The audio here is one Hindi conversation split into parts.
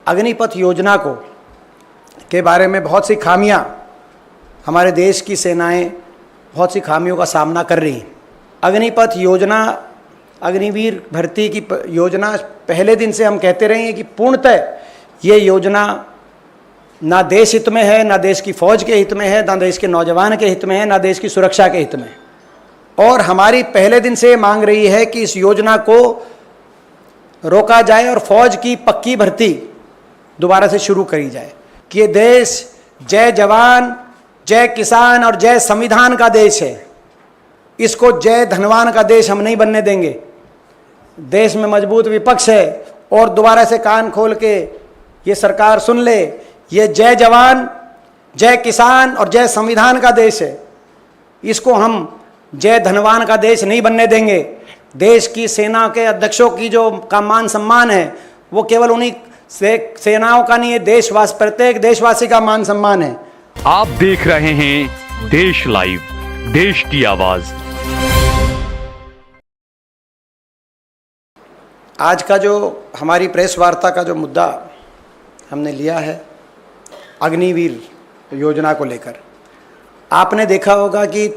अग्निपथ योजना के बारे में बहुत सी खामियां हमारे देश की सेनाएं बहुत सी खामियों का सामना कर रही हैं। अग्निपथ योजना, अग्निवीर भर्ती की योजना पहले दिन से हम कहते रहे हैं कि पूर्णतः ये योजना ना देश हित में है, ना देश की फौज के हित में है, ना देश के नौजवान के हित में है, ना देश की सुरक्षा के हित में है। और हमारी पहले दिन से मांग रही है कि इस योजना को रोका जाए और फौज की पक्की भर्ती दोबारा से शुरू करी जाए कि ये देश जय जवान, जय किसान और जय संविधान का देश है। इसको जय धनवान का देश हम नहीं बनने देंगे। देश में मजबूत विपक्ष है और दोबारा से कान खोल के ये सरकार सुन ले, ये जय जवान, जय किसान और जय संविधान का देश है। इसको हम जय धनवान का देश नहीं बनने देंगे। देश की सेना के अध्यक्षों की जो का मान सम्मान है वो केवल उन्हीं सेनाओं का नहीं है, देशवासी, प्रत्येक देशवासी का मान सम्मान है। आप देख रहे हैं देश लाइव, देश की आवाज। आज का जो हमारी प्रेस वार्ता का जो मुद्दा हमने लिया है अग्निवीर योजना को लेकर, आपने देखा होगा कि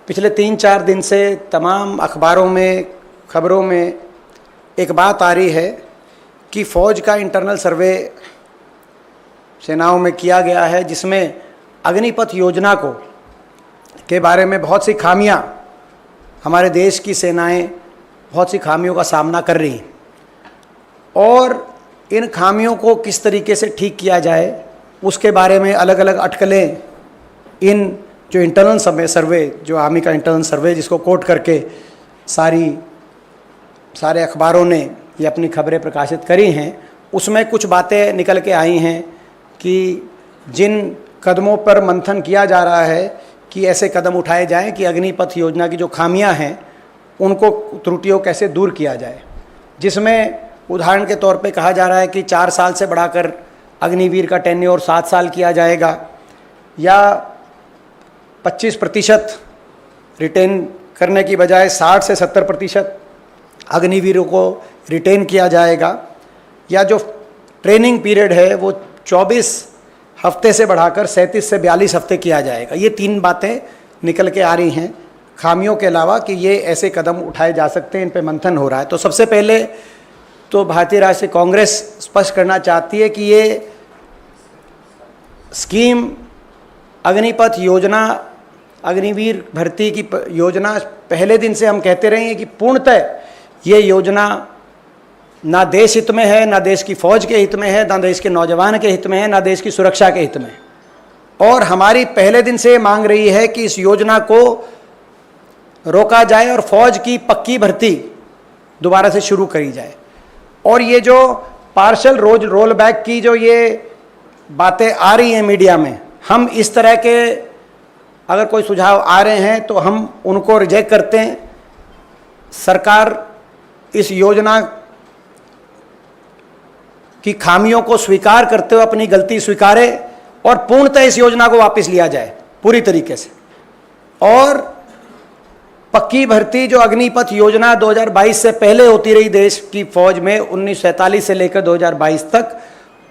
पिछले 3-4 दिन से तमाम अखबारों में, खबरों में एक बात आ रही है कि फ़ौज का इंटरनल सर्वे सेनाओं में किया गया है जिसमें अग्निपथ योजना के बारे में बहुत सी खामियां हमारे देश की सेनाएं बहुत सी खामियों का सामना कर रही हैं और इन खामियों को किस तरीके से ठीक किया जाए उसके बारे में अलग अलग अटकलें इन जो इंटरनल सर्वे, जो आर्मी का इंटरनल सर्वे जिसको कोट करके सारे अखबारों ने ये अपनी खबरें प्रकाशित करी हैं, उसमें कुछ बातें निकल के आई हैं कि जिन कदमों पर मंथन किया जा रहा है कि ऐसे कदम उठाए जाएं कि अग्निपथ योजना की जो खामियां हैं उनको, त्रुटियों कैसे दूर किया जाए। जिसमें उदाहरण के तौर पे कहा जा रहा है कि 4 साल से बढ़ाकर अग्निवीर का टेन्योर 7 साल किया जाएगा या 25% रिटेन करने की बजाय 60 से 70% अग्निवीरों को रिटेन किया जाएगा, या जो ट्रेनिंग पीरियड है वो 24 हफ्ते से बढ़ाकर 37 से 42 हफ्ते किया जाएगा। ये 3 बातें निकल के आ रही हैं खामियों के अलावा कि ये ऐसे कदम उठाए जा सकते हैं, इन पे मंथन हो रहा है। तो सबसे पहले तो भारतीय राष्ट्रीय कांग्रेस स्पष्ट करना चाहती है कि ये स्कीम अग्निपथ योजना, अग्निवीर भर्ती की योजना पहले दिन से हम कहते रहे हैं कि पूर्णतः ये योजना ना देश हित में है, ना देश की फौज के हित में है, ना देश के नौजवान के हित में है, ना देश की सुरक्षा के हित में है। और हमारी पहले दिन से मांग रही है कि इस योजना को रोका जाए और फौज की पक्की भर्ती दोबारा से शुरू करी जाए। और ये जो पार्शल रोल बैक की जो ये बातें आ रही हैं मीडिया में, हम इस तरह के अगर कोई सुझाव आ रहे हैं तो हम उनको रिजेक्ट करते हैं। सरकार इस योजना की खामियों को स्वीकार करते हुए अपनी गलती स्वीकारे और पूर्णतः इस योजना को वापस लिया जाए पूरी तरीके से। और पक्की भर्ती जो अग्निपथ योजना 2022 से पहले होती रही देश की फौज में 1947 से लेकर 2022 तक,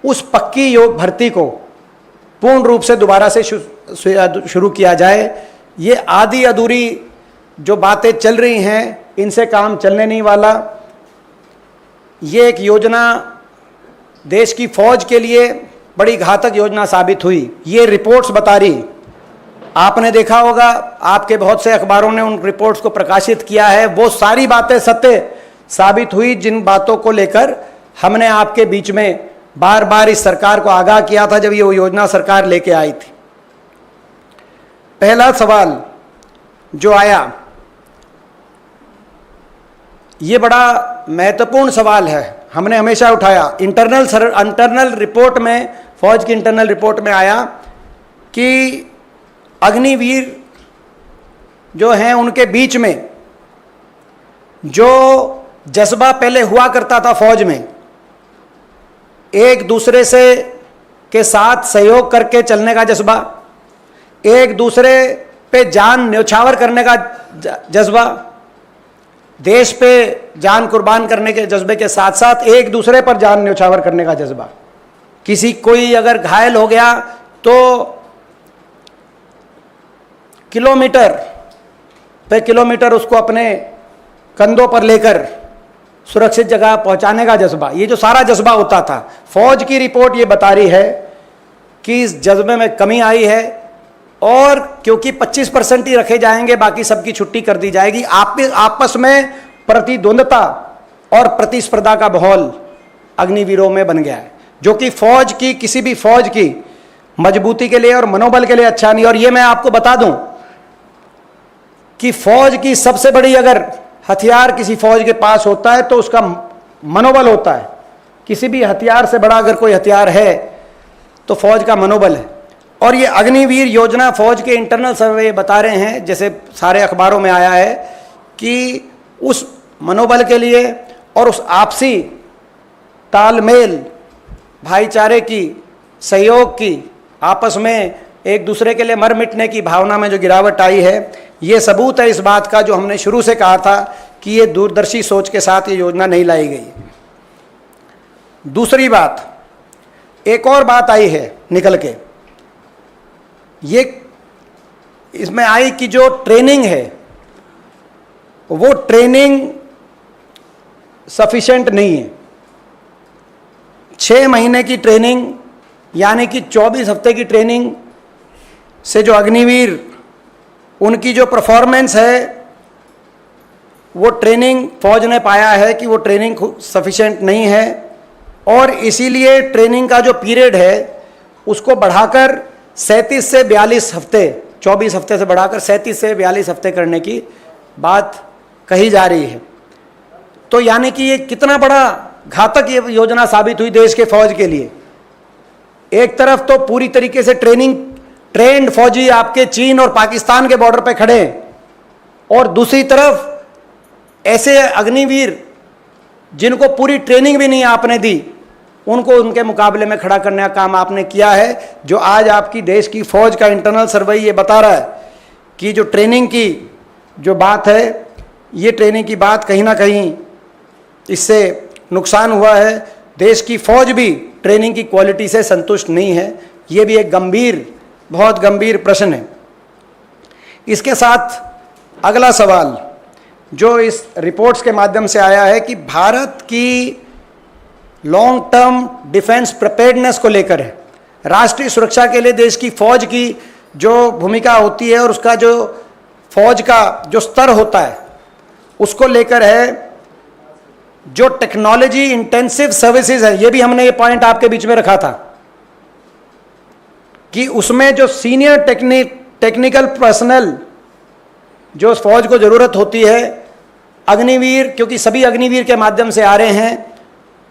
उस पक्की भर्ती को पूर्ण रूप से दोबारा से शुरू किया जाए। ये आधी अधूरी जो बातें चल रही हैं इनसे काम चलने नहीं वाला। ये एक योजना देश की फौज के लिए बड़ी घातक योजना साबित हुई, ये रिपोर्ट्स बता रही। आपने देखा होगा, आपके बहुत से अखबारों ने उन रिपोर्ट्स को प्रकाशित किया है। वो सारी बातें सत्य साबित हुई जिन बातों को लेकर हमने आपके बीच में बार बार इस सरकार को आगाह किया था जब ये योजना सरकार लेके आई थी। पहला सवाल जो आया ये बड़ा महत्वपूर्ण सवाल है, हमने हमेशा उठाया। इंटरनल रिपोर्ट में, फौज की इंटरनल रिपोर्ट में आया कि अग्निवीर जो हैं उनके बीच में जो जज्बा पहले हुआ करता था फौज में, एक दूसरे से के साथ सहयोग करके चलने का जज्बा, एक दूसरे पे जान न्यौछावर करने का जज्बा, देश पे जान कुर्बान करने के जज्बे के साथ साथ एक दूसरे पर जान न्यौछावर करने का जज्बा, किसी कोई अगर घायल हो गया तो किलोमीटर पे किलोमीटर उसको अपने कंधों पर लेकर सुरक्षित जगह पहुंचाने का जज्बा, ये जो सारा जज्बा होता था, फौज की रिपोर्ट ये बता रही है कि इस जज्बे में कमी आई है। और क्योंकि 25% ही रखे जाएंगे, बाकी सबकी छुट्टी कर दी जाएगी, आपस में प्रतिद्वंदता और प्रतिस्पर्धा का माहौल अग्निवीरों में बन गया है, जो कि फौज की, किसी भी फौज की मजबूती के लिए और मनोबल के लिए अच्छा नहीं। और ये मैं आपको बता दूं कि फौज की सबसे बड़ी अगर हथियार किसी फौज के पास होता है तो उसका मनोबल होता है। किसी भी हथियार से बड़ा अगर कोई हथियार है तो फौज का मनोबल है। और ये अग्निवीर योजना फौज के इंटरनल सर्वे बता रहे हैं, जैसे सारे अखबारों में आया है, कि उस मनोबल के लिए और उस आपसी तालमेल, भाईचारे की, सहयोग की, आपस में एक दूसरे के लिए मर मिटने की भावना में जो गिरावट आई है, ये सबूत है इस बात का जो हमने शुरू से कहा था कि ये दूरदर्शी सोच के साथ ये योजना नहीं लाई गई। दूसरी बात, एक और बात आई है निकल के, ये इसमें आई कि जो ट्रेनिंग है वो ट्रेनिंग सफिशिएंट नहीं है। 6 महीने की ट्रेनिंग यानी कि 24 हफ्ते की ट्रेनिंग से जो अग्निवीर, उनकी जो परफॉर्मेंस है, वो ट्रेनिंग फौज ने पाया है कि वो ट्रेनिंग सफिशिएंट नहीं है। और इसीलिए ट्रेनिंग का जो पीरियड है उसको बढ़ाकर 37 से 42 हफ्ते, 24 हफ्ते से बढ़ाकर 37 से 42 हफ्ते करने की बात कही जा रही है। तो यानी कि ये कितना बड़ा घातक ये योजना साबित हुई देश के फौज के लिए। एक तरफ तो पूरी तरीके से ट्रेंड फौजी आपके चीन और पाकिस्तान के बॉर्डर पे खड़े हैं, और दूसरी तरफ ऐसे अग्निवीर जिनको पूरी ट्रेनिंग भी नहीं आपने दी, उनको उनके मुकाबले में खड़ा करने का काम आपने किया है। जो आज आपकी देश की फौज का इंटरनल सर्वे ये बता रहा है कि जो ट्रेनिंग की जो बात है, ये ट्रेनिंग की बात कहीं ना कहीं इससे नुकसान हुआ है। देश की फौज भी ट्रेनिंग की क्वालिटी से संतुष्ट नहीं है। ये भी एक गंभीर, बहुत गंभीर प्रश्न है। इसके साथ अगला सवाल जो इस रिपोर्ट्स के माध्यम से आया है कि भारत की लॉन्ग टर्म डिफेंस प्रिपेयर्डनेस को लेकर है। राष्ट्रीय सुरक्षा के लिए देश की फौज की जो भूमिका होती है और उसका जो फौज का जो स्तर होता है उसको लेकर है। जो टेक्नोलॉजी इंटेंसिव सर्विसेज है, ये भी हमने ये पॉइंट आपके बीच में रखा था कि उसमें जो सीनियर टेक्निकल पर्सनल जो फौज को जरूरत होती है, अग्निवीर, क्योंकि सभी अग्निवीर के माध्यम से आ रहे हैं,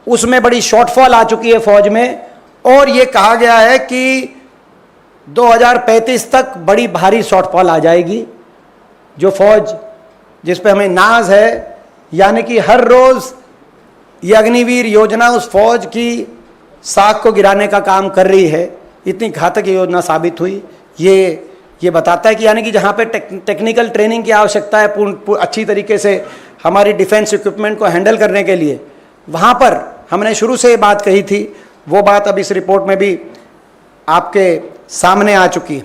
उसमें बड़ी शॉर्टफॉल आ चुकी है फौज में। और ये कहा गया है कि 2035 तक बड़ी भारी शॉर्टफॉल आ जाएगी। जो फौज जिस पे हमें नाज है, यानी कि हर रोज ये अग्निवीर योजना उस फौज की साख को गिराने का काम कर रही है। इतनी घातक योजना साबित हुई। ये बताता है कि यानी कि जहाँ पे टेक्निकल ट्रेनिंग की आवश्यकता है अच्छी तरीके से हमारी डिफेंस इक्विपमेंट को हैंडल करने के लिए, वहाँ पर हमने शुरू से ये बात कही थी, वो बात अब इस रिपोर्ट में भी आपके सामने आ चुकी।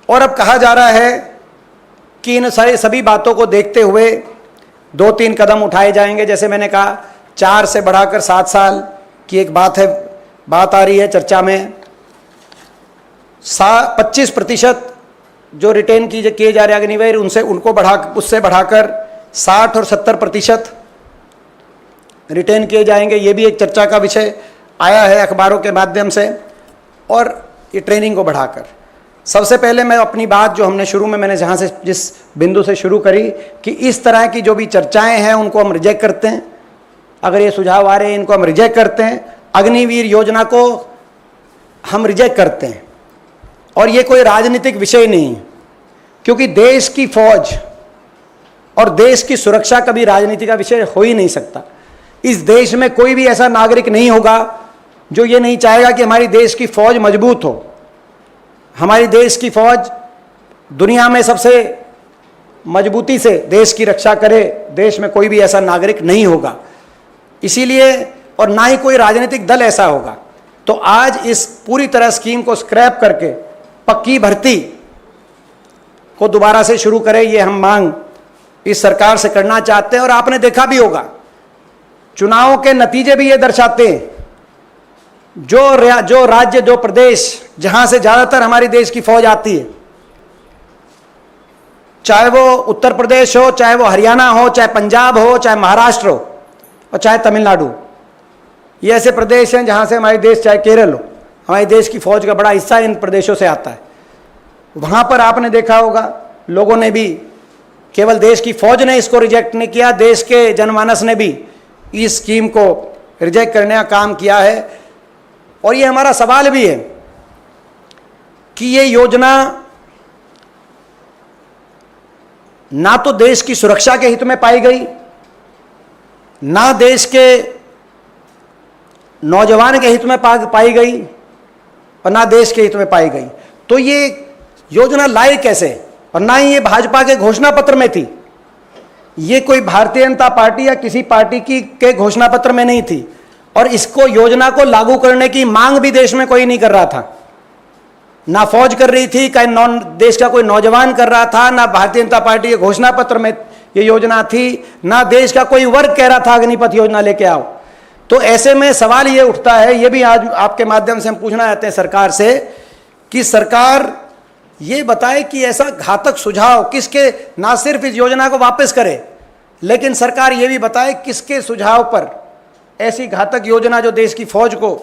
और अब कहा जा रहा है कि इन सभी बातों को देखते हुए 2-3 कदम उठाए जाएंगे। जैसे मैंने कहा, 4 से बढ़ाकर 7 साल की एक बात आ रही है चर्चा में। 25% जो रिटेन किए जा रहे अग्निवीर उससे बढ़ाकर 60 और 70% रिटेन किए जाएंगे। ये भी एक चर्चा का विषय आया है अखबारों के माध्यम से। और ये ट्रेनिंग को बढ़ाकर, सबसे पहले मैं अपनी बात जो हमने शुरू में मैंने जहाँ से जिस बिंदु से शुरू करी कि इस तरह की जो भी चर्चाएं हैं उनको हम रिजेक्ट करते हैं। अगर ये सुझाव आ रहे हैं इनको हम रिजेक्ट करते हैं। अग्निवीर योजना को हम रिजेक्ट करते हैं। और ये कोई राजनीतिक विषय नहीं है, क्योंकि देश की फौज और देश की सुरक्षा कभी राजनीति का विषय हो ही नहीं सकता। इस देश में कोई भी ऐसा नागरिक नहीं होगा जो ये नहीं चाहेगा कि हमारी देश की फौज मजबूत हो। हमारी देश की फौज दुनिया में सबसे मजबूती से देश की रक्षा करे। देश में कोई भी ऐसा नागरिक नहीं होगा, इसीलिए, और ना ही कोई राजनीतिक दल ऐसा होगा। तो आज इस पूरी तरह स्कीम को स्क्रैप करके पक्की भर्ती को दोबारा से शुरू करें, ये हम मांग इस सरकार से करना चाहते हैं। और आपने देखा भी होगा, चुनावों के नतीजे भी ये दर्शाते हैं, जो राज्य, जो प्रदेश जहां से ज्यादातर हमारी देश की फौज आती है, चाहे वो उत्तर प्रदेश हो, चाहे वो हरियाणा हो, चाहे पंजाब हो, चाहे महाराष्ट्र हो और चाहे तमिलनाडु, ये ऐसे प्रदेश हैं जहां से हमारे देश, चाहे केरल हो, हमारे देश की फौज का बड़ा हिस्सा इन प्रदेशों से आता है। वहां पर आपने देखा होगा, लोगों ने भी, केवल देश की फौज ने इसको रिजेक्ट नहीं किया, देश के जनमानस ने भी इस स्कीम को रिजेक्ट करने का काम किया है। और ये हमारा सवाल भी है कि ये योजना ना तो देश की सुरक्षा के हित में पाई गई, ना देश के नौजवान के हित में पाई गई, और ना देश के हित में पाई गई। तो ये योजना लाई कैसे? और ना ही ये भाजपा के घोषणा पत्र में थी, ये कोई भारतीय जनता पार्टी या किसी पार्टी की के घोषणा पत्र में नहीं थी। और इसको, योजना को लागू करने की मांग भी देश में कोई नहीं कर रहा था, ना फौज कर रही थी, कहीं देश का कोई नौजवान कर रहा था, ना भारतीय जनता पार्टी के घोषणा पत्र में ये योजना थी, ना देश का कोई वर्ग कह रहा था अग्निपथ योजना लेके आओ। तो ऐसे में सवाल ये उठता है, ये भी आज आपके माध्यम से हम पूछना चाहते हैं सरकार से, कि सरकार ये बताए कि ऐसा घातक सुझाव किसके, ना सिर्फ इस योजना को वापस करे, लेकिन सरकार ये भी बताए किसके सुझाव पर ऐसी घातक योजना जो देश की फौज को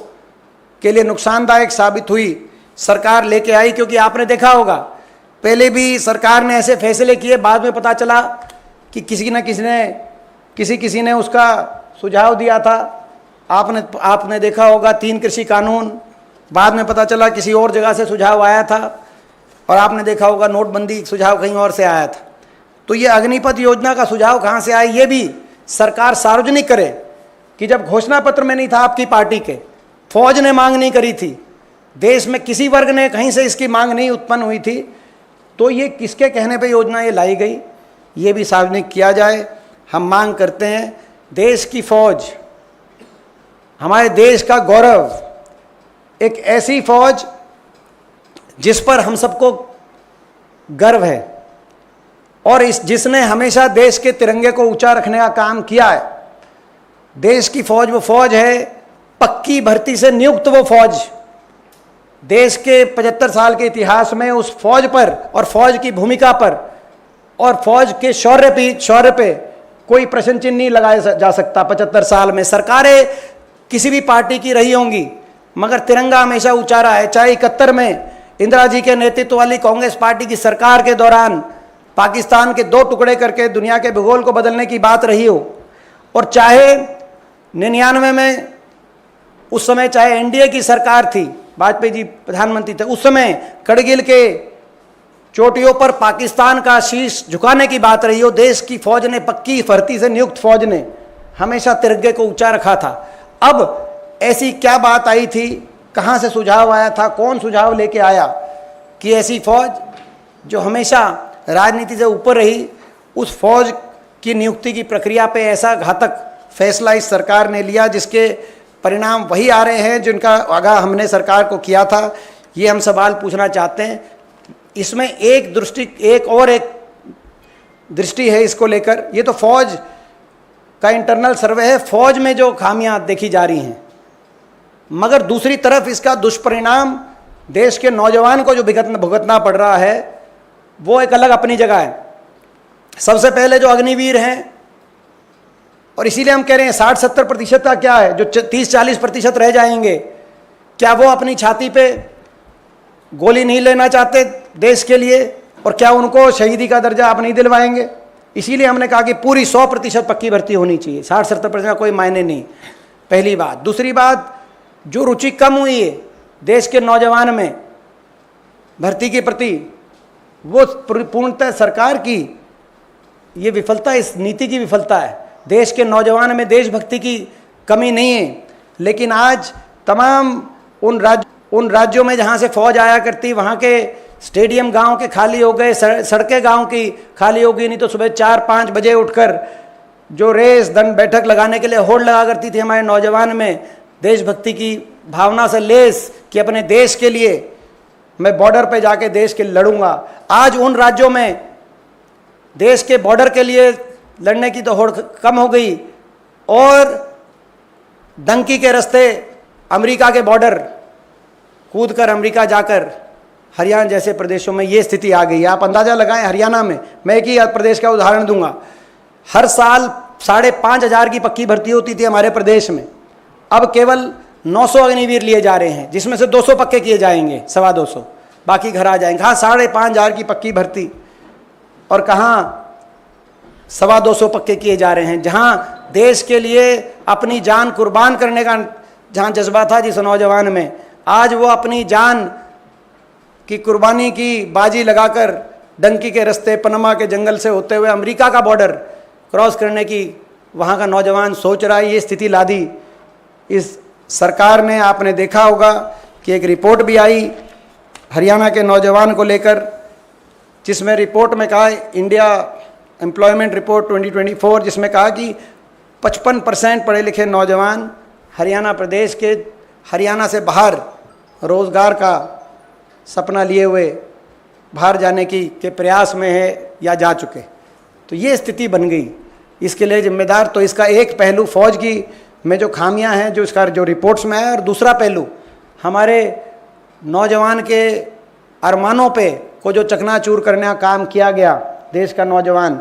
के लिए नुकसानदायक साबित हुई, सरकार लेके आई। क्योंकि आपने देखा होगा, पहले भी सरकार ने ऐसे फैसले किए, बाद में पता चला कि किसी ने उसका सुझाव दिया था। आपने देखा होगा 3 कृषि कानून, बाद में पता चला किसी और जगह से सुझाव आया था। और आपने देखा होगा नोटबंदी सुझाव कहीं और से आया था। तो ये अग्निपथ योजना का सुझाव कहाँ से आया, ये भी सरकार सार्वजनिक करे कि जब घोषणा पत्र में नहीं था आपकी पार्टी के, फौज ने मांग नहीं करी थी, देश में किसी वर्ग ने कहीं से इसकी मांग नहीं उत्पन्न हुई थी, तो ये किसके कहने पे योजना ये लाई गई, ये भी सार्वजनिक किया जाए। हम मांग करते हैं, देश की फौज हमारे देश का गौरव, एक ऐसी फौज जिस पर हम सबको गर्व है और जिसने हमेशा देश के तिरंगे को ऊंचा रखने का काम किया है। देश की फौज वो फौज है, पक्की भर्ती से नियुक्त वो फौज, देश के 75 साल के इतिहास में उस फौज पर और फौज की भूमिका पर और फौज के शौर्य पे कोई प्रश्न चिन्ह नहीं लगाया जा सकता। 75 साल में सरकारें किसी भी पार्टी की रही होंगी, मगर तिरंगा हमेशा ऊंचा रहा है। चाहे 71 में इंदिरा जी के नेतृत्व वाली कांग्रेस पार्टी की सरकार के दौरान पाकिस्तान के 2 टुकड़े करके दुनिया के भूगोल को बदलने की बात रही हो, और चाहे 99 में उस समय चाहे एनडीए की सरकार थी, वाजपेयी जी प्रधानमंत्री थे, उस समय करगिल के चोटियों पर पाकिस्तान का शीश झुकाने की बात रही हो, देश की फौज ने, पक्की भर्ती से नियुक्त फौज ने हमेशा तिरंगे को ऊंचा रखा था। अब ऐसी क्या बात आई थी, कहाँ से सुझाव आया था, कौन सुझाव लेके आया कि ऐसी फौज जो हमेशा राजनीति से ऊपर रही, उस फौज की नियुक्ति की प्रक्रिया पे ऐसा घातक फैसला इस सरकार ने लिया, जिसके परिणाम वही आ रहे हैं जिनका आगाह हमने सरकार को किया था। ये हम सवाल पूछना चाहते हैं। इसमें एक दृष्टि है इसको लेकर, ये तो फौज का इंटरनल सर्वे है, फौज में जो खामियां देखी जा रही हैं, मगर दूसरी तरफ इसका दुष्परिणाम देश के नौजवान को जो भुगतना पड़ रहा है, वो एक अलग अपनी जगह है। सबसे पहले जो अग्निवीर हैं, और इसीलिए हम कह रहे हैं 60-70% का क्या है, जो 30-40% रह जाएंगे, क्या वो अपनी छाती पे गोली नहीं लेना चाहते देश के लिए, और क्या उनको शहीदी का दर्जा आप नहीं दिलवाएंगे? इसीलिए हमने कहा कि पूरी 100% पक्की भर्ती होनी चाहिए, 60-70% का कोई मायने नहीं, पहली बात। दूसरी बात, जो रुचि कम हुई है देश के नौजवान में भर्ती के प्रति, वो पूर्णतः सरकार की ये विफलता, इस नीति की विफलता है। देश के नौजवान में देशभक्ति की कमी नहीं है, लेकिन आज तमाम उन राज्यों में जहाँ से फौज आया करती, वहाँ के स्टेडियम गांव के खाली हो गए, सड़कें गांव की खाली हो गई। नहीं तो सुबह 4-5 बजे उठकर जो रेस दंड बैठक लगाने के लिए होड़ लगा करती थी हमारे नौजवान में देशभक्ति की भावना से लेस कि अपने देश के लिए मैं बॉर्डर पे जाके देश के लड़ूंगा। आज उन राज्यों में देश के बॉर्डर के लिए लड़ने की तो होड़ कम हो गई, और डंकी के रास्ते अमेरिका के बॉर्डर कूद कर अमेरिका जाकर हरियाणा जैसे प्रदेशों में ये स्थिति आ गई है। आप अंदाज़ा लगाएं, हरियाणा में, मैं एक ही प्रदेश का उदाहरण दूंगा, हर साल 5,500 की पक्की भर्ती होती थी हमारे प्रदेश में, अब केवल 900 अग्निवीर लिए जा रहे हैं, जिसमें से 200 पक्के किए जाएंगे, 225, बाकी घर आ जाएंगे। हाँ, 5,500 की पक्की भर्ती, और कहाँ 225 पक्के किए जा रहे हैं। जहाँ देश के लिए अपनी जान कुर्बान करने का जहाँ जज्बा था जिस नौजवान में, आज वो अपनी जान की कुर्बानी की बाजी लगाकर डंकी के रास्ते पनामा के जंगल से होते हुए अमेरिका का बॉर्डर क्रॉस करने की वहाँ का नौजवान सोच रहा है। ये स्थिति ला दी इस सरकार ने। आपने देखा होगा कि एक रिपोर्ट भी आई हरियाणा के नौजवान को लेकर, जिसमें रिपोर्ट में कहा, इंडिया एम्प्लॉयमेंट रिपोर्ट 2024, जिसमें कहा कि 55% पढ़े लिखे नौजवान हरियाणा प्रदेश के हरियाणा से बाहर रोज़गार का सपना लिए हुए बाहर जाने के प्रयास में है या जा चुके। तो ये स्थिति बन गई। इसके लिए जिम्मेदार तो इसका एक पहलू फौज की में जो खामियां हैं, जो इसका जो रिपोर्ट्स में है, और दूसरा पहलू हमारे नौजवान के अरमानों पे को जो चकनाचूर करने का काम किया गया, देश का नौजवान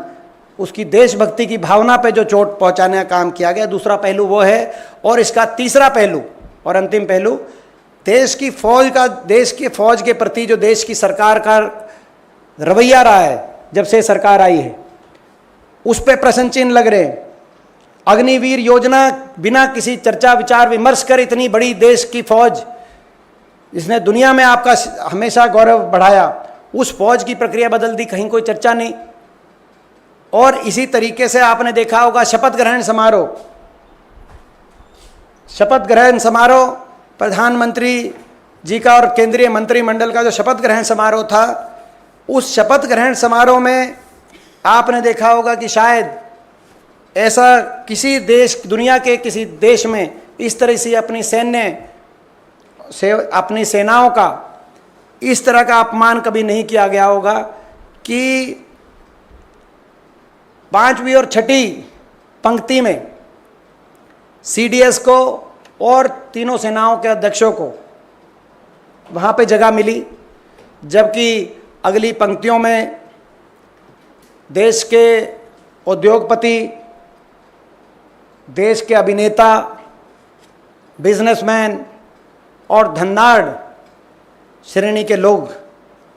उसकी देशभक्ति की भावना पे जो चोट पहुंचाने का काम किया गया, दूसरा पहलू वो है। और इसका तीसरा पहलू और अंतिम पहलू, देश की फौज के प्रति जो देश की सरकार का रवैया रहा है जब से सरकार आई है, उस पर प्रश्न चिन्ह लग रहे हैं। अग्निवीर योजना बिना किसी चर्चा विचार विमर्श कर इतनी बड़ी देश की फौज, जिसने दुनिया में आपका हमेशा गौरव बढ़ाया, उस फौज की प्रक्रिया बदल दी, कहीं कोई चर्चा नहीं। और इसी तरीके से आपने देखा होगा शपथ ग्रहण समारोह प्रधानमंत्री जी का और केंद्रीय मंत्रिमंडल का जो शपथ ग्रहण समारोह था, उस शपथ ग्रहण समारोह में आपने देखा होगा कि शायद ऐसा किसी देश, दुनिया के किसी देश में इस तरह से अपनी सेनाओं का इस तरह का अपमान कभी नहीं किया गया होगा कि 5वीं और 6ठी पंक्ति में CDS को और तीनों सेनाओं के अध्यक्षों को वहाँ पे जगह मिली, जबकि अगली पंक्तियों में देश के उद्योगपति, देश के अभिनेता, बिजनेसमैन और धनाढ़ श्रेणी के लोग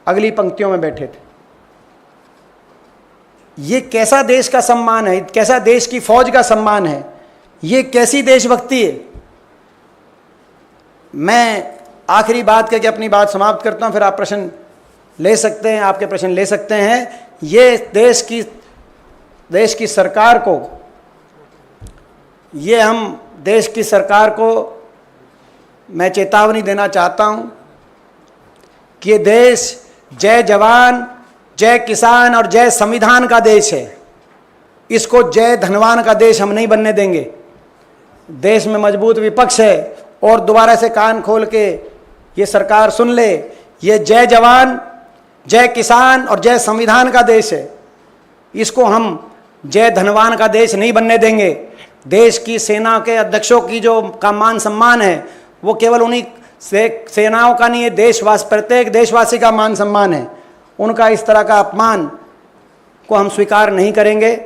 अगली पंक्तियों में बैठे थे। ये कैसा देश का सम्मान है, कैसा देश की फौज का सम्मान है, ये कैसी देशभक्ति है। मैं आखिरी बात करके अपनी बात समाप्त करता हूं, फिर आप प्रश्न ले सकते हैं, आपके प्रश्न ले सकते हैं। ये देश की सरकार को, ये हम देश की सरकार को मैं चेतावनी देना चाहता हूं कि ये देश जय जवान, जय किसान और जय संविधान का देश है। इसको जय धनवान का देश हम नहीं बनने देंगे। देश में मजबूत विपक्ष है, और दोबारा से कान खोल के ये सरकार सुन ले, ये जय जवान, जय किसान और जय संविधान का देश है। इसको हम जय धनवान का देश नहीं बनने देंगे। देश की सेना के अध्यक्षों की जो का मान सम्मान है, वो केवल उन्हीं सेनाओं का नहीं है, प्रत्येक देशवासी का मान सम्मान है। उनका इस तरह का अपमान को हम स्वीकार नहीं करेंगे,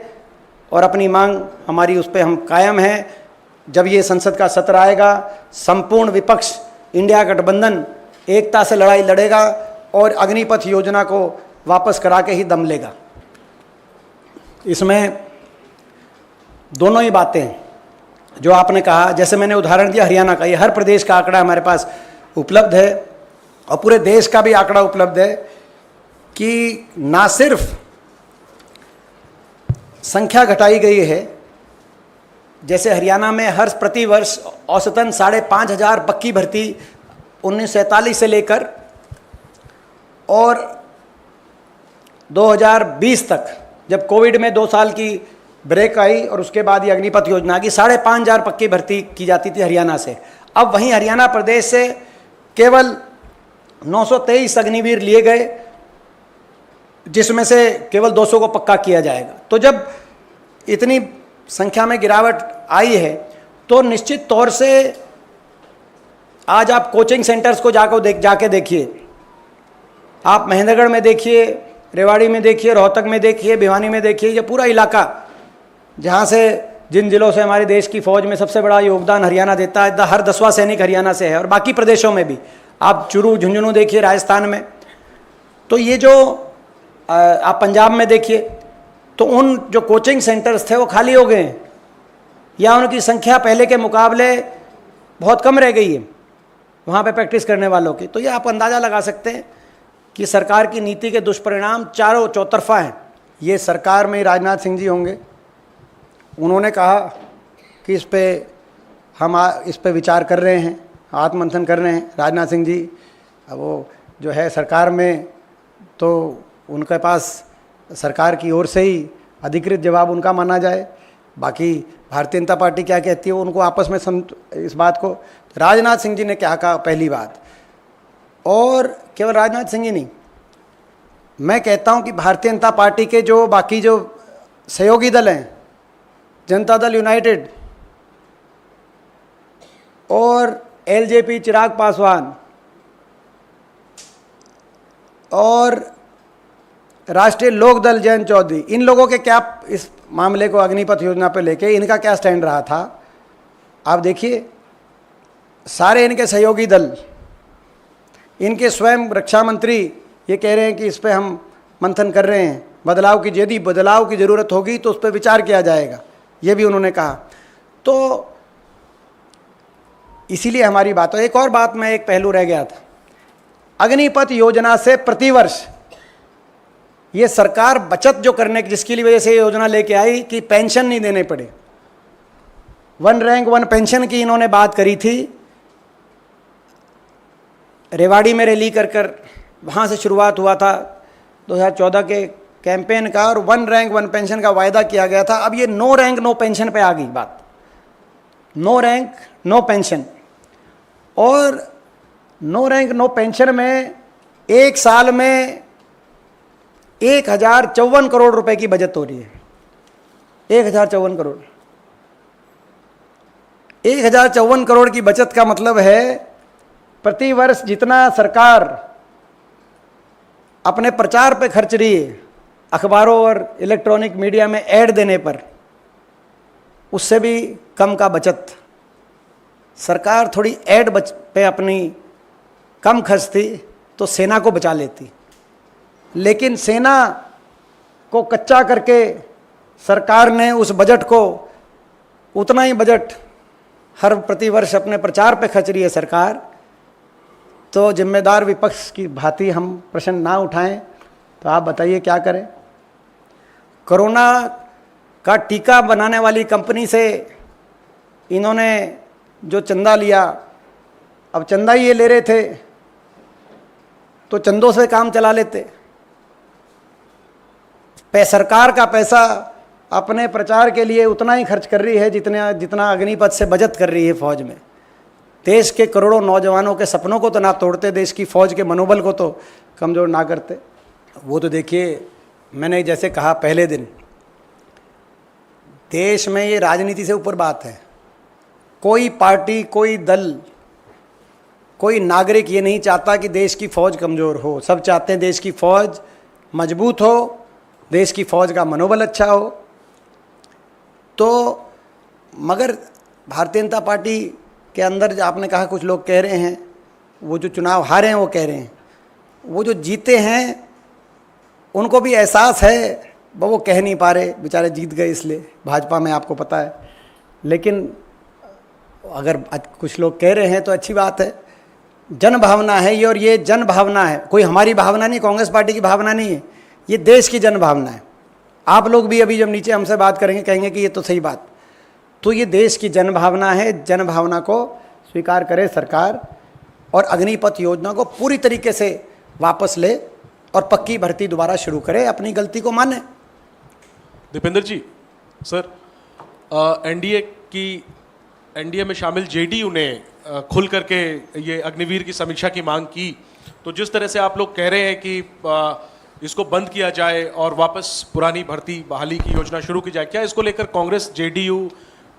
और अपनी मांग हमारी उस पर हम कायम है। जब ये संसद का सत्र आएगा, संपूर्ण विपक्ष इंडिया गठबंधन एकता से लड़ाई लड़ेगा और अग्निपथ योजना को वापस करा के ही दम लेगा। इसमें दोनों ही बातें जो आपने कहा, जैसे मैंने उदाहरण दिया हरियाणा का, ये हर प्रदेश का आंकड़ा हमारे पास उपलब्ध है और पूरे देश का भी आंकड़ा उपलब्ध है कि ना सिर्फ संख्या घटाई गई है, जैसे हरियाणा में हर प्रति वर्ष औसतन 5,500 पक्की भर्ती 1947 से लेकर और 2020 तक, जब कोविड में 2 साल की ब्रेक आई और उसके बाद ये अग्निपथ योजना की 5,500 पक्की भर्ती की जाती थी हरियाणा से। अब वहीं हरियाणा प्रदेश से केवल 923 अग्निवीर लिए गए, जिसमें से केवल 200 को पक्का किया जाएगा। तो जब इतनी संख्या में गिरावट आई है तो निश्चित तौर से आज आप कोचिंग सेंटर्स को जाके देखिए, आप महेंद्रगढ़ में देखिए, रेवाड़ी में देखिए, रोहतक में देखिए, भिवानी में देखिए, ये पूरा इलाका जहाँ से जिन जिलों से हमारे देश की फौज में सबसे बड़ा योगदान हरियाणा देता है, हर 10वां सैनिक हरियाणा से है, और बाकी प्रदेशों में भी आप चुरू झुंझुनू देखिए राजस्थान में, तो ये जो आप पंजाब में देखिए, तो उन जो कोचिंग सेंटर्स थे वो खाली हो गए हैं या उनकी संख्या पहले के मुकाबले बहुत कम रह गई है वहाँ पे प्रैक्टिस करने वालों की। तो ये आप अंदाज़ा लगा सकते हैं कि सरकार की नीति के दुष्परिणाम चारों चौतरफा हैं। ये सरकार में राजनाथ सिंह जी होंगे, उन्होंने कहा कि हम इस पे विचार कर रहे हैं, आत्ममंथन कर रहे हैं। राजनाथ सिंह जी अब वो जो है सरकार में, तो उनके पास सरकार की ओर से ही अधिकृत जवाब उनका माना जाए। बाकी भारतीय जनता पार्टी क्या कहती है उनको आपस में इस बात को। राजनाथ सिंह जी ने क्या कहा, पहली बात, और केवल राजनाथ सिंह ही नहीं, मैं कहता हूं कि भारतीय जनता पार्टी के जो बाकी जो सहयोगी दल हैं, जनता दल यूनाइटेड और एलजेपी चिराग पासवान और राष्ट्रीय लोक दल जयंत चौधरी, इन लोगों के क्या इस मामले को अग्निपथ योजना पर लेके इनका क्या स्टैंड रहा था, आप देखिए। सारे इनके सहयोगी दल, इनके स्वयं रक्षा मंत्री ये कह रहे हैं कि इस पर हम मंथन कर रहे हैं, यदि बदलाव की ज़रूरत होगी तो उस पर विचार किया जाएगा, ये भी उन्होंने कहा। तो इसीलिए हमारी बात है। एक और बात में एक पहलू रह गया था, अग्निपथ योजना से प्रतिवर्ष ये सरकार बचत जो करने की, जिसकी वजह से ये योजना लेके आई कि पेंशन नहीं देने पड़े, 1 रैंक 1 पेंशन की इन्होंने बात करी थी। रेवाड़ी में रैली कर वहाँ से शुरुआत हुआ था 2014 के कैंपेन का, और 1 रैंक 1 पेंशन का वायदा किया गया था। अब ये 9 रैंक 9 पेंशन पे आ गई बात, 9 रैंक 9 पेंशन। और 9 रैंक 9 पेंशन में एक साल में 1054 करोड़ रुपए की बचत हो रही है। 1054 करोड़, 1054 करोड़ की बचत का मतलब है प्रति वर्ष जितना सरकार अपने प्रचार पे खर्च रही है, अखबारों और इलेक्ट्रॉनिक मीडिया में ऐड देने पर, उससे भी कम का बचत। सरकार थोड़ी ऐड पे अपनी कम खर्चती तो सेना को बचा लेती, लेकिन सेना को कच्चा करके सरकार ने उस बजट को, उतना ही बजट हर प्रतिवर्ष अपने प्रचार पे खर्च रही है सरकार। तो जिम्मेदार विपक्ष की भांति हम प्रश्न ना उठाएं तो आप बताइए क्या करें। कोरोना का टीका बनाने वाली कंपनी से इन्होंने जो चंदा लिया, अब चंदा ही ये ले रहे थे तो चंदों से काम चला लेते। सरकार का पैसा अपने प्रचार के लिए उतना ही खर्च कर रही है जितना अग्निपथ से बचत कर रही है फौज में। देश के करोड़ों नौजवानों के सपनों को तो ना तोड़ते, देश की फौज के मनोबल को तो कमज़ोर ना करते। वो तो देखिए, मैंने जैसे कहा पहले दिन, देश में ये राजनीति से ऊपर बात है। कोई पार्टी, कोई दल, कोई नागरिक ये नहीं चाहता कि देश की फौज कमज़ोर हो। सब चाहते हैं देश की फौज मजबूत हो, देश की फौज का मनोबल अच्छा हो। तो मगर भारतीय जनता पार्टी के अंदर आपने कहा कुछ लोग कह रहे हैं, वो जो चुनाव हारे हैं वो कह रहे हैं, वो जो जीते हैं उनको भी एहसास है, वो कह नहीं पा रहे, बेचारे जीत गए इसलिए भाजपा में, आपको पता है। लेकिन अगर कुछ लोग कह रहे हैं तो अच्छी बात है। जन भावना है ये, और ये जन भावना है, कोई हमारी भावना नहीं, कांग्रेस पार्टी की भावना नहीं है, ये देश की जन भावना है। आप लोग भी अभी जब नीचे हमसे बात करेंगे कहेंगे कि ये तो सही बात, तो ये देश की जन भावना है। जन भावना को स्वीकार करे सरकार और अग्निपथ योजना को पूरी तरीके से वापस ले और पक्की भर्ती दोबारा शुरू करे, अपनी गलती को माने। दीपेंद्र जी, सर, एनडीए में शामिल जेडीयू ने खुल करके ये अग्निवीर की समीक्षा की मांग की, तो जिस तरह से आप लोग कह रहे हैं कि इसको बंद किया जाए और वापस पुरानी भर्ती बहाली की योजना शुरू की जाए, क्या इसको लेकर कांग्रेस, जेडीयू,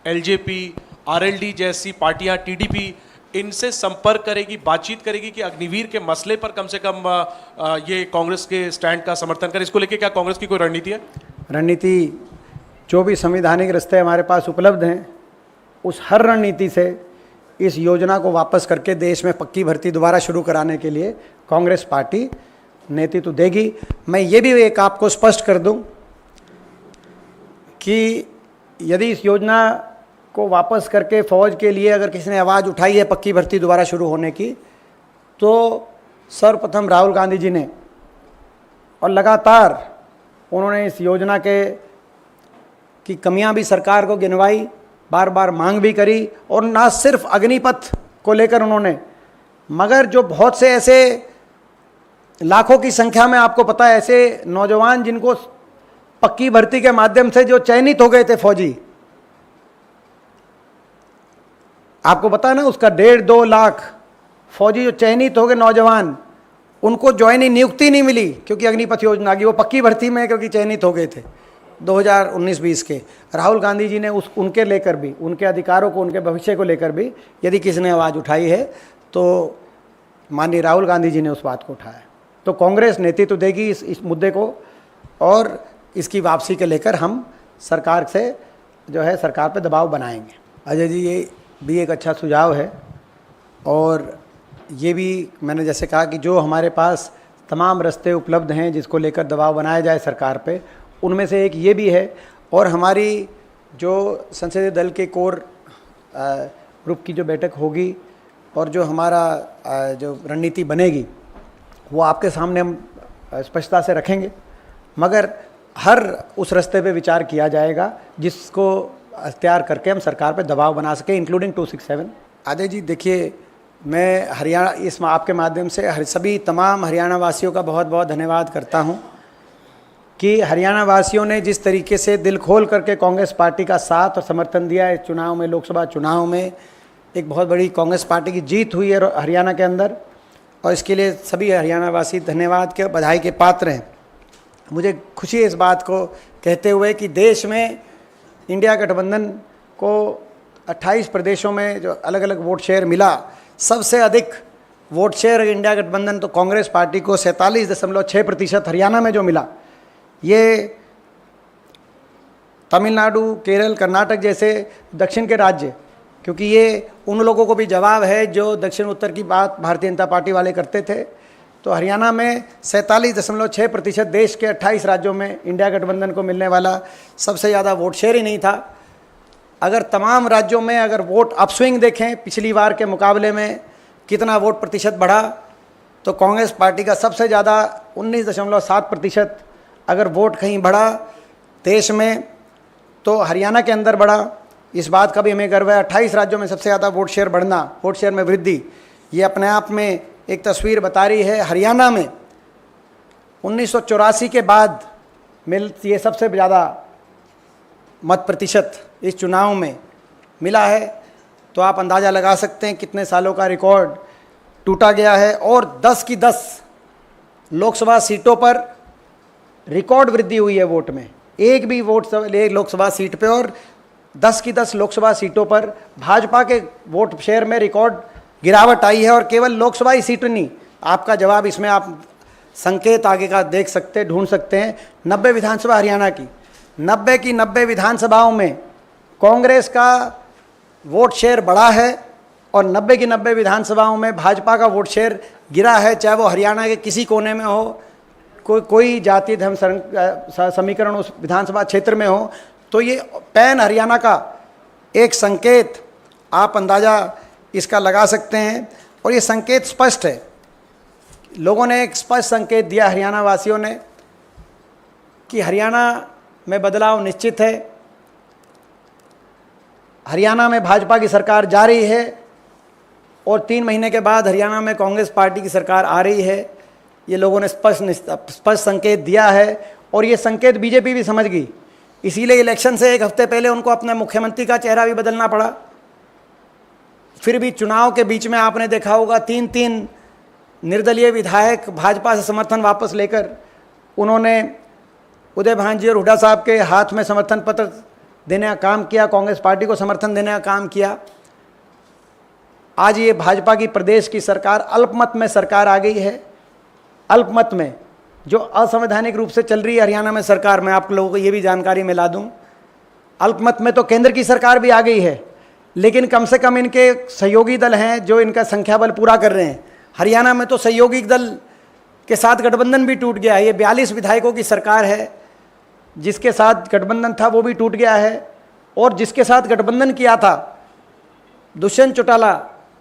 एलजेपी, आरएलडी जैसी पार्टियां, टीडीपी इनसे संपर्क करेगी, बातचीत करेगी कि अग्निवीर के मसले पर कम से कम ये कांग्रेस के स्टैंड का समर्थन करे? इसको लेकर क्या कांग्रेस की कोई रणनीति है? रणनीति जो भी संवैधानिक रास्ते हमारे पास उपलब्ध हैं, उस हर रणनीति से इस योजना को वापस करके देश में पक्की भर्ती दोबारा शुरू कराने के लिए कांग्रेस पार्टी नेतृत्व देगी। मैं ये भी एक आपको स्पष्ट कर दूं कि यदि इस योजना को वापस करके फौज के लिए अगर किसी ने आवाज़ उठाई है पक्की भर्ती दोबारा शुरू होने की, तो सर्वप्रथम राहुल गांधी जी ने, और लगातार उन्होंने इस योजना की कमियां भी सरकार को गिनवाई, बार बार मांग भी करी, और ना सिर्फ अग्निपथ को लेकर उन्होंने, मगर जो बहुत से ऐसे लाखों की संख्या में आपको पता है ऐसे नौजवान जिनको पक्की भर्ती के माध्यम से जो चयनित हो गए थे फौजी, आपको पता है ना, उसका 1.5-2 लाख फौजी जो चयनित हो गए नौजवान, उनको ज्वाइनिंग नियुक्ति नहीं मिली क्योंकि अग्निपथ योजना की, वो पक्की भर्ती में क्योंकि चयनित हो गए थे 2019-20 के। राहुल गांधी जी ने उनके लेकर भी, उनके अधिकारों को, उनके भविष्य को लेकर भी यदि किसी ने आवाज़ उठाई है तो माननीय राहुल गांधी जी ने उस बात को उठाया। तो कांग्रेस नेतृत्व देगी इस मुद्दे को, और इसकी वापसी के लेकर हम सरकार से जो है सरकार पर दबाव बनाएंगे। अजय जी, ये भी एक अच्छा सुझाव है, और ये भी मैंने जैसे कहा कि जो हमारे पास तमाम रास्ते उपलब्ध हैं जिसको लेकर दबाव बनाया जाए सरकार पे, उनमें से एक ये भी है। और हमारी जो संसदीय दल के कोर ग्रुप की जो बैठक होगी और जो हमारा जो रणनीति बनेगी वो आपके सामने हम स्पष्टता से रखेंगे, मगर हर उस रास्ते पे विचार किया जाएगा जिसको अख्तियार करके हम सरकार पे दबाव बना सके, इंक्लूडिंग 267। अजय जी, देखिए, मैं हरियाणा इस आपके माध्यम से सभी तमाम हरियाणा वासियों का बहुत बहुत धन्यवाद करता हूं कि हरियाणा वासियों ने जिस तरीके से दिल खोल करके कांग्रेस पार्टी का साथ और समर्थन दिया इस चुनाव में, लोकसभा चुनाव में एक बहुत बड़ी कांग्रेस पार्टी की जीत हुई है हरियाणा के अंदर, और इसके लिए सभी हरियाणा वासी धन्यवाद के, बधाई के पात्र हैं। मुझे खुशी है इस बात को कहते हुए कि देश में इंडिया गठबंधन को 28 प्रदेशों में जो अलग अलग वोट शेयर मिला, सबसे अधिक वोट शेयर इंडिया गठबंधन तो कांग्रेस पार्टी को 47.6% हरियाणा में जो मिला, ये तमिलनाडु, केरल, कर्नाटक जैसे दक्षिण के राज्य, क्योंकि ये उन लोगों को भी जवाब है जो दक्षिण उत्तर की बात भारतीय जनता पार्टी वाले करते थे। तो हरियाणा में 47.6% देश के 28 राज्यों में इंडिया गठबंधन को मिलने वाला सबसे ज़्यादा वोट शेयर ही नहीं था। अगर तमाम राज्यों में अगर वोट अपस्विंग देखें पिछली बार के मुकाबले में कितना वोट प्रतिशत बढ़ा, तो कांग्रेस पार्टी का सबसे ज़्यादा 19.7% अगर वोट कहीं बढ़ा देश में तो हरियाणा के अंदर बढ़ा। इस बात का भी हमें गर्व है, 28 राज्यों में सबसे ज़्यादा वोट शेयर बढ़ना, वोट शेयर में वृद्धि, ये अपने आप में एक तस्वीर बता रही है। हरियाणा में 1984 के बाद ये सबसे ज़्यादा मत प्रतिशत इस चुनाव में मिला है, तो आप अंदाज़ा लगा सकते हैं कितने सालों का रिकॉर्ड टूटा गया है। और 10 की 10 लोकसभा सीटों पर रिकॉर्ड वृद्धि हुई है वोट में, एक भी वोट लोकसभा सीट पे, और 10 की 10 लोकसभा सीटों पर भाजपा के वोट शेयर में रिकॉर्ड गिरावट आई है। और केवल लोकसभा ही सीट नहीं, आपका जवाब इसमें आप संकेत आगे का देख सकते, ढूंढ सकते हैं। 90 विधानसभा हरियाणा की 90 की 90 विधानसभाओं में कांग्रेस का वोट शेयर बढ़ा है और 90 की 90 विधानसभाओं में भाजपा का वोट शेयर गिरा है, चाहे वो हरियाणा के किसी कोने में हो, कोई जाति धर्म समीकरण उस विधानसभा क्षेत्र में हो। तो ये पैन हरियाणा का एक संकेत आप अंदाज़ा इसका लगा सकते हैं, और ये संकेत स्पष्ट है। लोगों ने एक स्पष्ट संकेत दिया हरियाणा वासियों ने कि हरियाणा में बदलाव निश्चित है, हरियाणा में भाजपा की सरकार जा रही है और 3 महीने के बाद हरियाणा में कांग्रेस पार्टी की सरकार आ रही है। ये लोगों ने स्पष्ट संकेत दिया है, और ये संकेत बीजेपी भी समझ गई। इसीलिए इलेक्शन से 1 हफ्ते पहले उनको अपने मुख्यमंत्री का चेहरा भी बदलना पड़ा। फिर भी चुनाव के बीच में आपने देखा होगा 3-3 निर्दलीय विधायक भाजपा से समर्थन वापस लेकर उन्होंने उदय भांजी और हुड्डा साहब के हाथ में समर्थन पत्र देने का काम किया, कांग्रेस पार्टी को समर्थन देने का काम किया। आज ये भाजपा की प्रदेश की सरकार अल्पमत में सरकार आ गई है। अल्पमत में जो असंवैधानिक रूप से चल रही है हरियाणा में सरकार, मैं आप लोगों को ये भी जानकारी मिला दूं, अल्पमत में तो केंद्र की सरकार भी आ गई है, लेकिन कम से कम इनके सहयोगी दल हैं जो इनका संख्या बल पूरा कर रहे हैं। हरियाणा में तो सहयोगी दल के साथ गठबंधन भी टूट गया है। ये 42 विधायकों की सरकार है, जिसके साथ गठबंधन था वो भी टूट गया है, और जिसके साथ गठबंधन किया था दुष्यंत चौटाला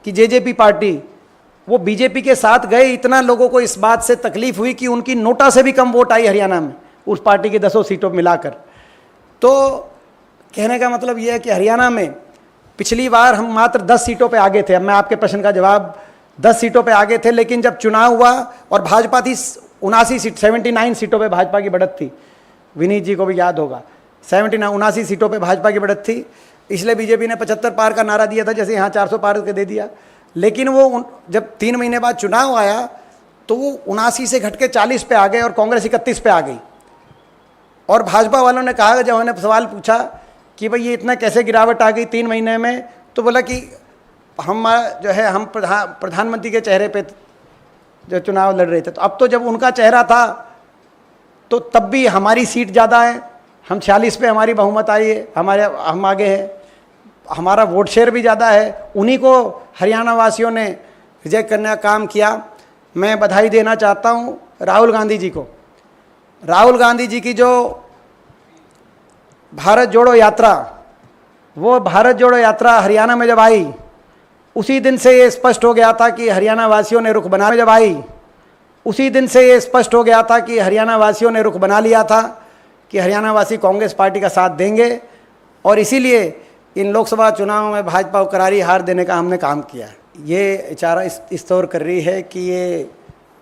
की जेजेपी पार्टी, वो बीजेपी के साथ गए। इतना लोगों को इस बात से तकलीफ हुई कि उनकी नोटा से भी कम वोट आई हरियाणा में उस पार्टी की 10 सीटों मिलाकर। तो कहने का मतलब ये है कि हरियाणा में पिछली बार हम मात्र 10 सीटों पे आगे थे। अब मैं आपके प्रश्न का जवाब, 10 सीटों पे आगे थे, लेकिन जब चुनाव हुआ और भाजपा थी 79 सीट, 79 सीटों पे भाजपा की बढ़त थी। विनीत जी को भी याद होगा, 79 सीटों पे भाजपा की बढ़त थी। इसलिए बीजेपी ने 75 पार का नारा दिया था, जैसे यहाँ 400 पार के दे दिया। लेकिन वो जब 3 महीने बाद चुनाव आया तो वो 79 से घट के 40 पे आ गए और कांग्रेस 31 पे आ गई। और भाजपा वालों ने कहा, जब उन्होंने सवाल पूछा कि भाई ये इतना कैसे गिरावट आ गई 3 महीने में, तो बोला कि हम जो है हम प्रधानमंत्री के चेहरे पे जो चुनाव लड़ रहे थे। तो अब तो जब उनका चेहरा था तो तब भी हमारी सीट ज़्यादा है, हम 46 पे हमारी बहुमत आई है, हम आगे हैं, हमारा वोट शेयर भी ज़्यादा है। उन्हीं को हरियाणा वासियों ने रिजेक्ट करने का काम किया। मैं बधाई देना चाहता हूँ राहुल गांधी जी को। राहुल गांधी जी की जो भारत जोड़ो यात्रा, वो भारत जोड़ो यात्रा हरियाणा में जब आई, उसी दिन से ये स्पष्ट हो गया था कि हरियाणा वासियों ने रुख बना, जब आई उसी दिन से ये स्पष्ट हो गया था कि हरियाणा वासियों ने रुख बना लिया था कि हरियाणा वासी कांग्रेस पार्टी का साथ देंगे। और इसीलिए इन लोकसभा चुनावों में भाजपा को करारी हार देने का हमने काम किया। ये इशारा इस तौर कर रही है कि ये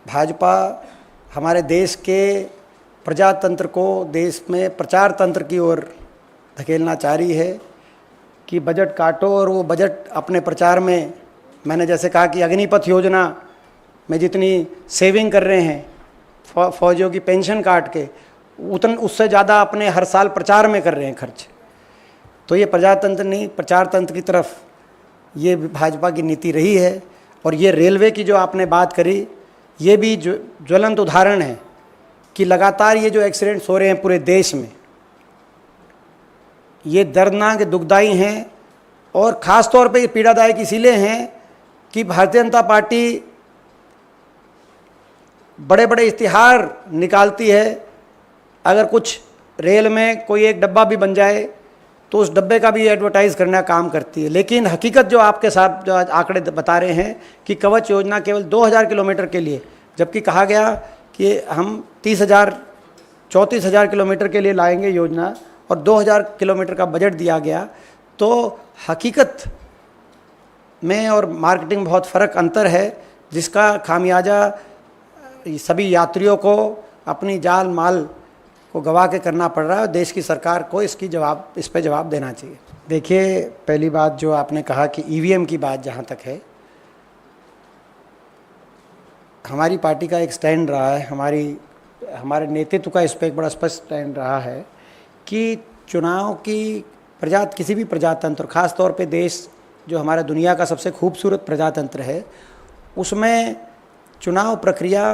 भाजपा हमारे देश के प्रजातंत्र को देश में प्रचार तंत्र की ओर धकेलना चाह रही है कि बजट काटो, और वो बजट अपने प्रचार में, मैंने जैसे कहा कि अग्निपथ योजना में जितनी सेविंग कर रहे हैं फौजियों की पेंशन काट के, उससे ज़्यादा अपने हर साल प्रचार में कर रहे हैं खर्च। तो ये प्रजातंत्र नहीं, प्रचार तंत्र की तरफ ये भाजपा की नीति रही है। और ये रेलवे की जो आपने बात करी, ये भी ज्वलंत उदाहरण है कि लगातार ये जो एक्सीडेंट्स हो रहे हैं पूरे देश में, ये दर्दनाक, दुखदाई हैं। और ख़ास तौर पे ये पीड़ादायक इसीलिए हैं कि भारतीय जनता पार्टी बड़े बड़े इश्तिहार निकालती है। अगर कुछ रेल में कोई एक डब्बा भी बन जाए तो उस डब्बे का भी एडवर्टाइज़ करने का काम करती है। लेकिन हकीकत जो आपके साथ जो आज आंकड़े बता रहे हैं कि कवच योजना केवल 2000 किलोमीटर के लिए, जबकि कहा गया कि हम 34,000 किलोमीटर के लिए लाएंगे योजना, और 2000 किलोमीटर का बजट दिया गया। तो हकीकत में और मार्केटिंग बहुत फ़र्क अंतर है, जिसका खामियाजा सभी यात्रियों को अपनी जान माल को गवा के करना पड़ रहा है। देश की सरकार को इस पे जवाब देना चाहिए। देखिए, पहली बात जो आपने कहा कि ईवीएम की बात जहाँ तक है, हमारी पार्टी का एक स्टैंड रहा है, हमारे नेतृत्व का इस पर एक बड़ा स्पष्ट स्टैंड रहा है कि चुनाव की किसी भी प्रजातंत्र, ख़ास तौर पे देश जो हमारा दुनिया का सबसे खूबसूरत प्रजातंत्र है, उसमें चुनाव प्रक्रिया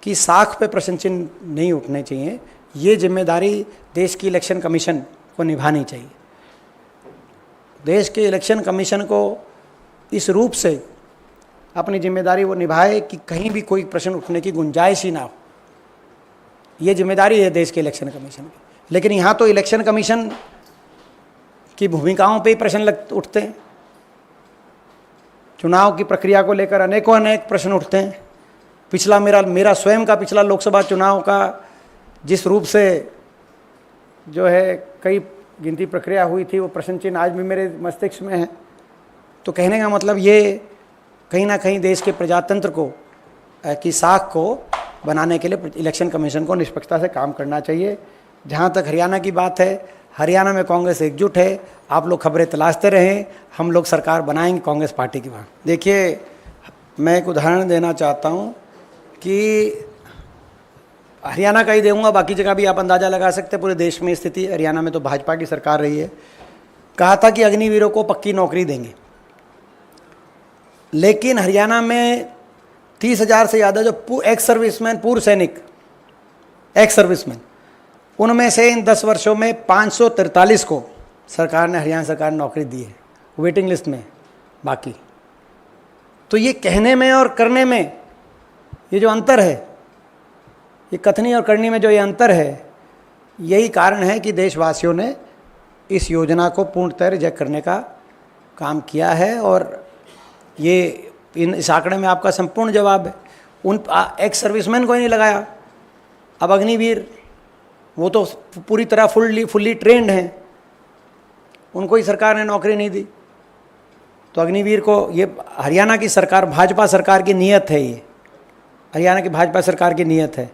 की साख पे प्रश्न चिन्ह नहीं उठने चाहिए। ये जिम्मेदारी देश की इलेक्शन कमीशन को निभानी चाहिए। देश के इलेक्शन कमीशन को इस रूप से अपनी जिम्मेदारी वो निभाए कि कहीं भी कोई प्रश्न उठने की गुंजाइश ही ना हो। ये जिम्मेदारी है देश के इलेक्शन कमीशन की। लेकिन यहाँ तो इलेक्शन कमीशन की भूमिकाओं पे ही प्रश्न उठते हैं। चुनाव की प्रक्रिया को लेकर अनेक प्रश्न उठते हैं। पिछला मेरा स्वयं का पिछला लोकसभा चुनाव का जिस रूप से जो है कई गिनती प्रक्रिया हुई थी, वो प्रश्न चिन्ह आज भी मेरे मस्तिष्क में है। तो कहने का मतलब ये कहीं ना कहीं देश के प्रजातंत्र को की साख को बनाने के लिए इलेक्शन कमीशन को निष्पक्षता से काम करना चाहिए। जहाँ तक हरियाणा की बात है, हरियाणा में कांग्रेस एकजुट है। आप लोग खबरें तलाशते रहें, हम लोग सरकार बनाएंगे कांग्रेस पार्टी की वहाँ। देखिए, मैं एक उदाहरण देना चाहता हूँ कि हरियाणा का ही दूंगा, बाकी जगह भी आप अंदाज़ा लगा सकते हैं पूरे देश में स्थिति। हरियाणा में तो भाजपा की सरकार रही है। कहा था कि अग्निवीरों को पक्की नौकरी देंगे, लेकिन हरियाणा में 30,000 से ज़्यादा जो एक्स सर्विसमैन, पूर्व सैनिक, एक्स सर्विसमैन, उनमें से इन 10 वर्षों में 543 को सरकार ने, हरियाणा सरकार ने नौकरी दी है वेटिंग लिस्ट में। बाकी तो ये कहने में और करने में ये जो अंतर है, ये कथनी और करनी में जो ये अंतर है, यही कारण है कि देशवासियों ने इस योजना को पूर्णतः रिजेक्ट करने का काम किया है। और ये इस आंकड़े में आपका संपूर्ण जवाब है। उन एक्स सर्विसमैन को ही नहीं लगाया। अब अग्निवीर, वो तो पूरी तरह फुल्ली ट्रेंड हैं, उनको ही सरकार ने नौकरी नहीं दी। तो अग्निवीर को, ये हरियाणा की सरकार, भाजपा सरकार की नीयत है, ये हरियाणा की भाजपा सरकार की नीयत है।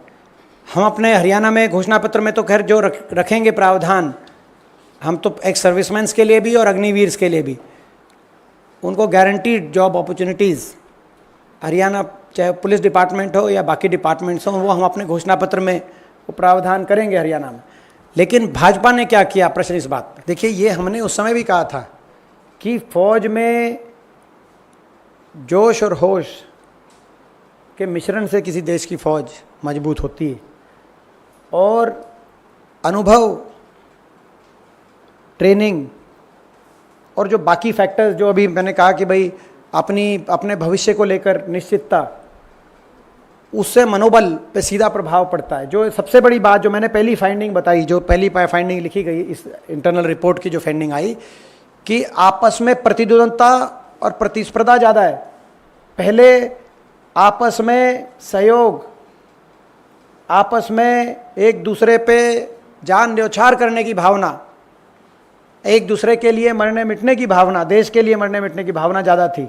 हम अपने हरियाणा में घोषणा पत्र में तो खैर जो रखेंगे प्रावधान, हम तो एक्स सर्विसमैन्स के लिए भी और अग्निवीर्स के लिए भी उनको गारंटीड जॉब अपॉर्चुनिटीज़, हरियाणा चाहे पुलिस डिपार्टमेंट हो या बाकी डिपार्टमेंट्स हों, वो हम अपने घोषणा पत्र में वो प्रावधान करेंगे हरियाणा में। लेकिन भाजपा ने क्या किया, प्रश्न इस बात पर। देखिए, ये हमने उस समय भी कहा था कि फौज में जोश और होश के मिश्रण से किसी देश की फौज मजबूत होती है, और अनुभव, ट्रेनिंग और जो बाकी फैक्टर्स जो अभी मैंने कहा कि भाई अपने भविष्य को लेकर निश्चितता, उससे मनोबल पे सीधा प्रभाव पड़ता है। जो सबसे बड़ी बात जो मैंने पहली फाइंडिंग बताई, जो पहली फाइंडिंग लिखी गई इस इंटरनल रिपोर्ट की, जो फाइंडिंग आई कि आपस में प्रतिद्वंद्विता और प्रतिस्पर्धा ज़्यादा है। पहले आपस में सहयोग, आपस में एक दूसरे पे जान न्यौछावर करने की भावना, एक दूसरे के लिए मरने मिटने की भावना, देश के लिए मरने मिटने की भावना ज़्यादा थी।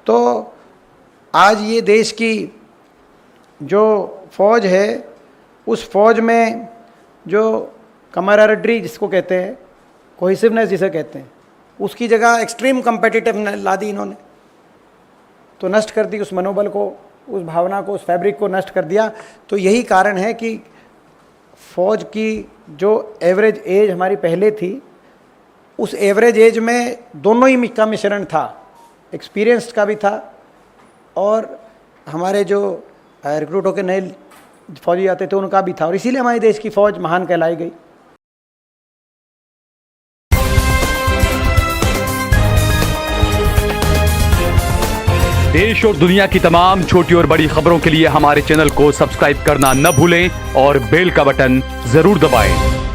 तो आज ये देश की जो फौज है, उस फौज में जो कमराडरी जिसको कहते हैं, कोहेसिवनेस जिसे कहते हैं, उसकी जगह एक्सट्रीम कम्पिटिटिवनेस ला दी इन्होंने। तो नष्ट कर दी उस मनोबल को, उस भावना को, उस फैब्रिक को नष्ट कर दिया। तो यही कारण है कि फौज की जो एवरेज एज हमारी पहले थी, उस एवरेज एज में दोनों ही का मिश्रण था, एक्सपीरियंस्ड का भी था और हमारे जो रिक्रूट होकर नए फौजी आते थे उनका भी था। और इसीलिए हमारे देश की फौज महान कहलाई गई। देश और दुनिया की तमाम छोटी और बड़ी खबरों के लिए हमारे चैनल को सब्सक्राइब करना न भूलें और बेल का बटन जरूर दबाएं।